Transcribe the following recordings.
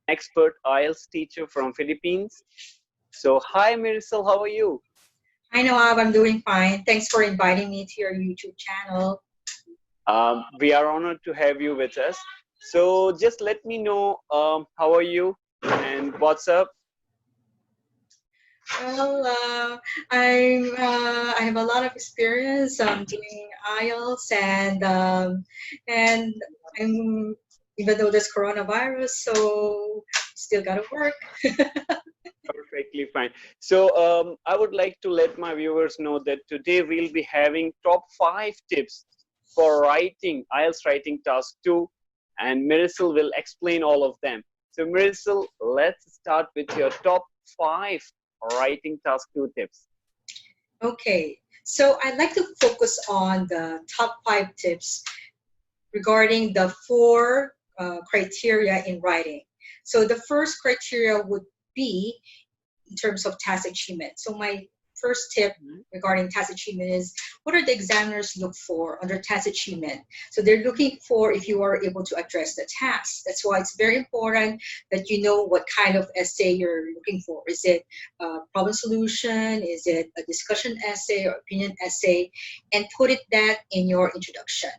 expert IELTS teacher from Philippines. So hi Miracel, how are you? Hi Nawab, I'm doing fine. Thanks for inviting me to your YouTube channel. We are honored to have you with us. So just let me know how are you and what's up? Well, I have a lot of experience doing IELTS and I'm even though there's coronavirus, so still gotta work. Perfectly fine. So I would like to let my viewers know that today we'll be having top 5 tips for writing IELTS Writing Task 2, and Miracel will explain all of them. So Miracel, let's start with your top 5 Writing Task 2 tips. Okay, so I'd like to focus on the top 5 tips regarding the 4 criteria in writing. So the first criteria would be in terms of task achievement. So my first tip regarding task achievement is, what are the examiners look for under task achievement? So they're looking for if you are able to address the task. That's why it's very important that you know what kind of essay you're looking for. Is it a problem solution? Is it a discussion essay or opinion essay? And put that in your introduction.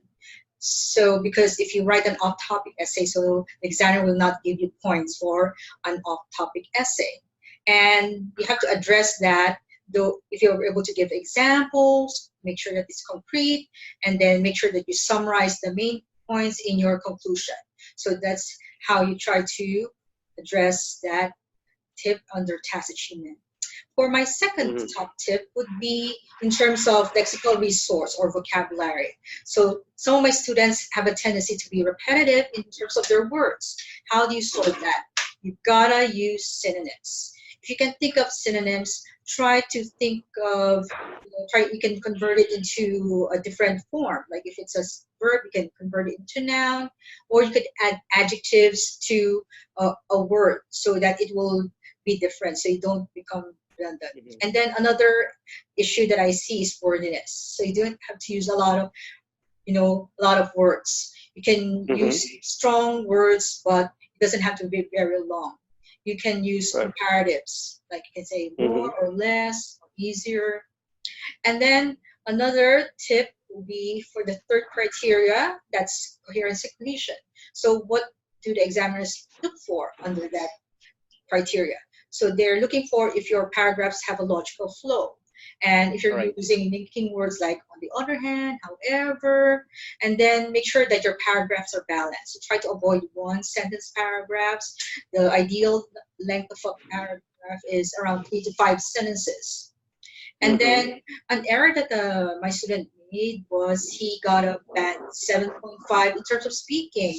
So because if you write an off-topic essay, so the examiner will not give you points for an off-topic essay. And you have to address that, though, if you're able to give examples, make sure that it's concrete, and then make sure that you summarize the main points in your conclusion. So that's how you try to address that tip under task achievement. For my second top tip would be in terms of lexical resource or vocabulary. So some of my students have a tendency to be repetitive in terms of their words. How do you sort that? You gotta use synonyms. If you can think of synonyms, try to think of, you can convert it into a different form. Like if it's a verb, you can convert it into noun, or you could add adjectives to a word so that it will be different, so you don't become redundant. And then another issue that I see is wordiness. So you don't have to use a lot of words. You can use strong words, but it doesn't have to be very long. You can use comparatives, like you can say more or less, or easier. And then another tip will be for the third criteria, that's coherence and cohesion. So what do the examiners look for under that criteria? So they're looking for if your paragraphs have a logical flow. And if you're using linking words like on the other hand, however, and then make sure that your paragraphs are balanced. So try to avoid one sentence paragraphs. The ideal length of a paragraph is around 3 to 5 sentences. And then an error that my student made was he got a band 7.5 in terms of speaking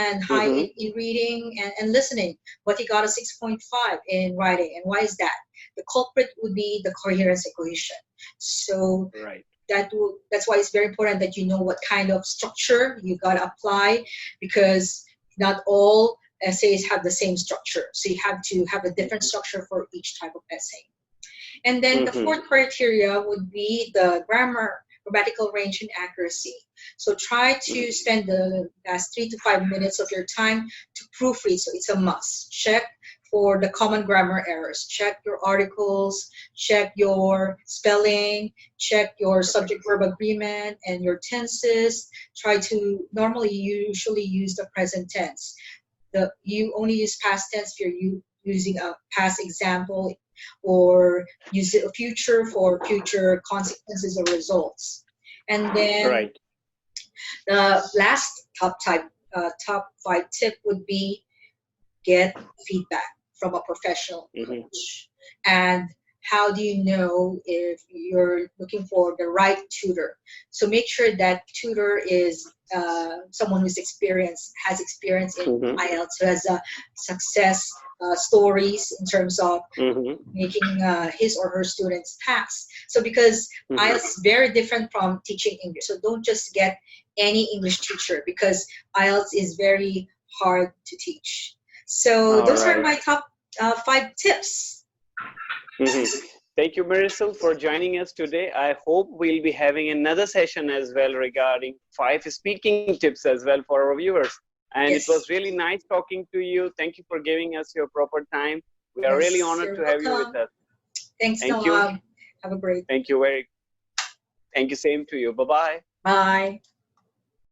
and high in reading and listening, but he got a 6.5 in writing. And why is that? The culprit would be the coherence and cohesion. So that's why it's very important that you know what kind of structure you got to apply, because not all essays have the same structure. So you have to have a different structure for each type of essay. And then the fourth criteria would be the grammatical range and accuracy. So try to spend the last 3 to 5 minutes of your time to proofread. So it's a must. Check for the common grammar errors. Check your articles, check your spelling, check your subject-verb agreement and your tenses. Try to usually use the present tense. You only use past tense if you're using a past example, or use a future for future consequences or results. And then the last top 5 tip would be get feedback from a professional coach. And how do you know if you're looking for the right tutor? So make sure that tutor is someone who's has experience in IELTS, who has a success stories in terms of making his or her students pass. So because IELTS is very different from teaching English. So don't just get any English teacher, because IELTS is very hard to teach. So those are my top 5 tips. Thank you, Miracel, for joining us today. I hope we'll be having another session as well regarding 5 speaking tips as well for our viewers. And it Yes. was really nice talking to you. Thank you for giving us your proper time. We are really Yes, honored you're to have you with welcome. us. Thanks, Thank you. Nawab. Have a great Thank you. Thank you. Same to you. Bye-bye. bye.